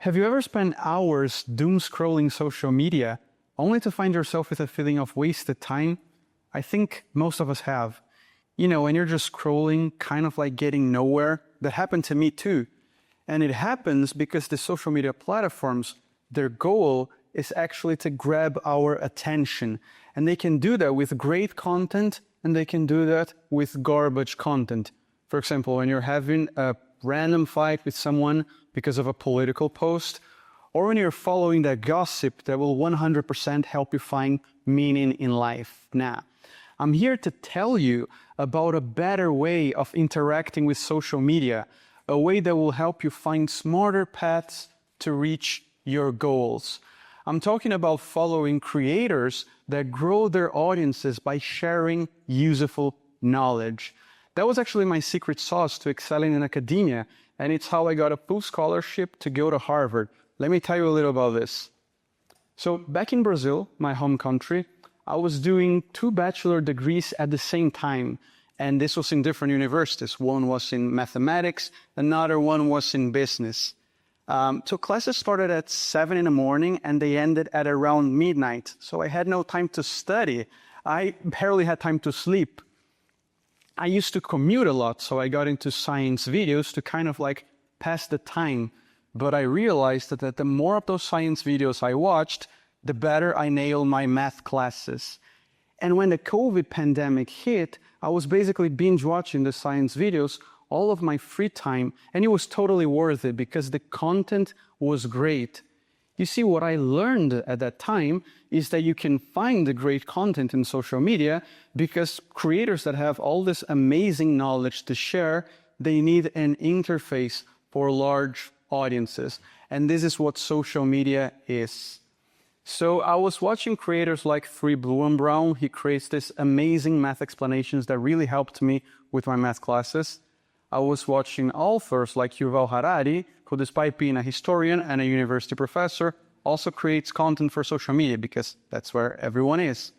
Have you ever spent hours doom scrolling social media only to find yourself with a feeling of wasted time? I think most of us have. You know, when you're just scrolling, kind of like getting nowhere. That happened to me too. And it happens because the social media platforms, their goal is actually to grab our attention. And they can do that with great content, and they can do that with garbage content. For example, when you're having a random fight with someone because of a political post, or when you're following that gossip that will 100% help you find meaning in life. Now, I'm here to tell you about a better way of interacting with social media, a way that will help you find smarter paths to reach your goals. I'm talking about following creators that grow their audiences by sharing useful knowledge. That was actually my secret sauce to excelling in academia, and it's how I got a full scholarship to go to Harvard. Let me tell you a little about this. So back in Brazil, my home country, I was doing 2 bachelor degrees at the same time, and this was in different universities. One was in mathematics, another one was in business. So classes started at 7 in the morning and they ended at around midnight. So I had no time to study. I barely had time to sleep. I used to commute a lot, so I got into science videos to kind of like pass the time. But I realized that the more of those science videos I watched, the better I nailed my math classes. And when the COVID pandemic hit, I was basically binge watching the science videos all of my free time, and it was totally worth it because the content was great. You see, what I learned at that time is that you can find the great content in social media because creators that have all this amazing knowledge to share, they need an interface for large audiences. And this is what social media is. So I was watching creators like Free Blue and Brown. He creates these amazing math explanations that really helped me with my math classes. I was watching authors like Yuval Harari, who despite being a historian and a university professor, also creates content for social media because that's where everyone is.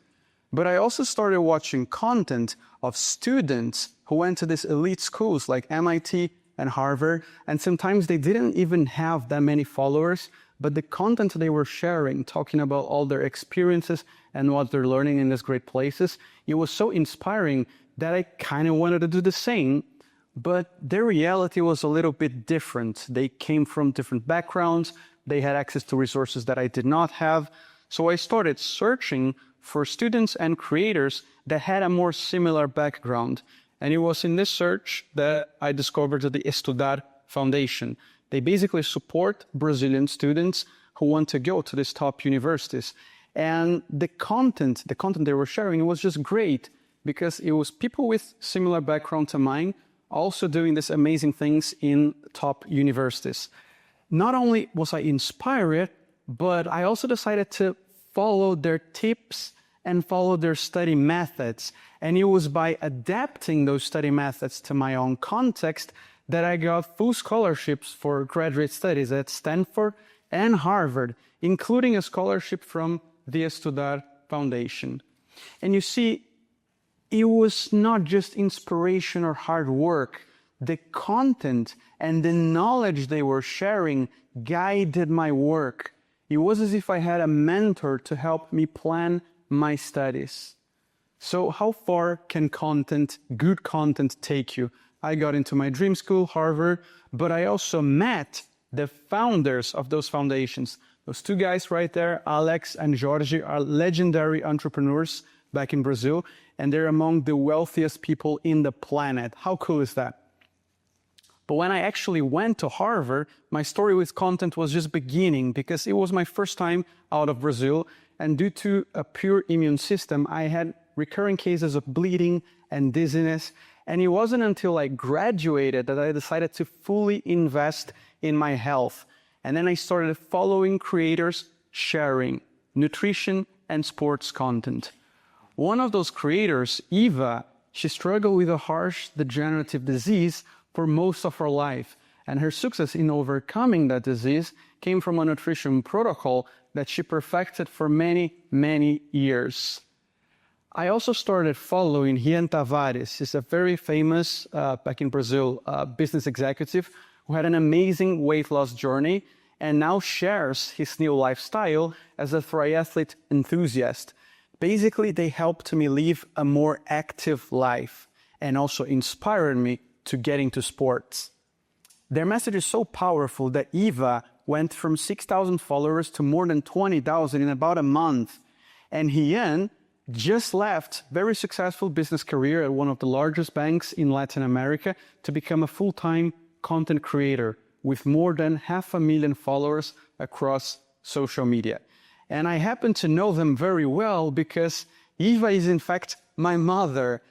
But I also started watching content of students who went to these elite schools like MIT and Harvard, and sometimes they didn't even have that many followers, but the content they were sharing, talking about all their experiences and what they're learning in these great places, it was so inspiring that I kind of wanted to do the same. But their reality was a little bit different. They came from different backgrounds. They had access to resources that I did not have. So I started searching for students and creators that had a more similar background. And it was in this search that I discovered the Estudar Foundation. They basically support Brazilian students who want to go to these top universities. And the content they were sharing, it was just great because it was people with similar background to mine also doing these amazing things in top universities. Not only was I inspired, but I also decided to follow their tips and follow their study methods. And it was by adapting those study methods to my own context that I got full scholarships for graduate studies at Stanford and Harvard, including a scholarship from the Estudar Foundation. And you see, it was not just inspiration or hard work. The content and the knowledge they were sharing guided my work. It was as if I had a mentor to help me plan my studies. So how far can good content take you? I got into my dream school, Harvard, but I also met the founders of those foundations. Those 2 guys right there, Alex and Jorge, are legendary entrepreneurs back in Brazil, and they're among the wealthiest people in the planet. How cool is that? But when I actually went to Harvard, my story with content was just beginning because it was my first time out of Brazil, and due to a poor immune system, I had recurring cases of bleeding and dizziness, and it wasn't until I graduated that I decided to fully invest in my health. And then I started following creators sharing nutrition and sports content. One of those creators, Eva, she struggled with a harsh degenerative disease for most of her life. And her success in overcoming that disease came from a nutrition protocol that she perfected for many, many years. I also started following Rian Tavares. He's a very famous, back in Brazil, business executive who had an amazing weight loss journey. and now shares his new lifestyle as a triathlete enthusiast. Basically, they helped me live a more active life and also inspired me to get into sports. Their message is so powerful that Eva went from 6,000 followers to more than 20,000 in about a month. And Hien just left a very successful business career at one of the largest banks in Latin America to become a full-time content creator with more than 500,000 followers across social media. And I happen to know them very well because Eva is in fact my mother.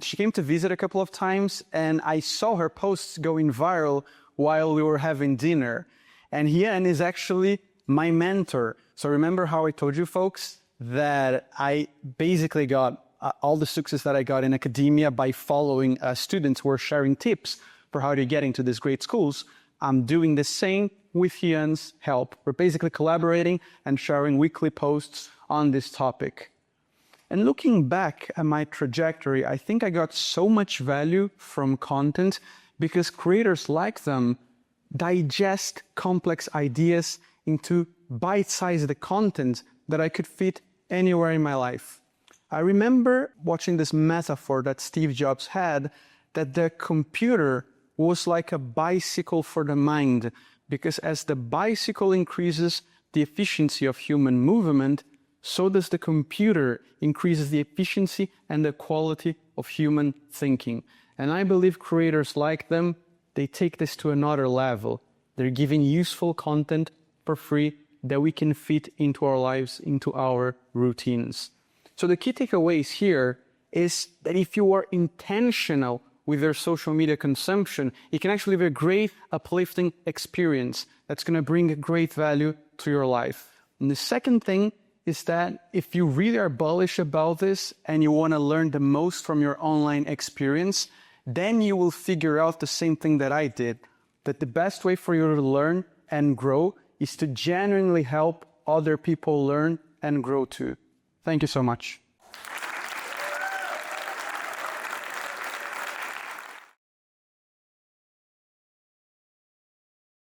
She came to visit a couple of times and I saw her posts going viral while we were having dinner. And Hien is actually my mentor. So remember how I told you folks that I basically got all the success that I got in academia by following students who were sharing tips for how to get into these great schools. I'm doing the same with Hien's help. We're basically collaborating and sharing weekly posts on this topic. And looking back at my trajectory, I think I got so much value from content because creators like them digest complex ideas into bite-sized content that I could fit anywhere in my life. I remember watching this metaphor that Steve Jobs had, that the computer was like a bicycle for the mind, because as the bicycle increases the efficiency of human movement, so does the computer increases the efficiency and the quality of human thinking. And I believe creators like them, they take this to another level. They're giving useful content for free that we can fit into our lives, into our routines. So the key takeaways here is that if you are intentional with your social media consumption, it can actually be a great uplifting experience that's going to bring great value to your life. And the second thing is that if you really are bullish about this and you want to learn the most from your online experience, then you will figure out the same thing that I did, that the best way for you to learn and grow is to genuinely help other people learn and grow too. Thank you so much.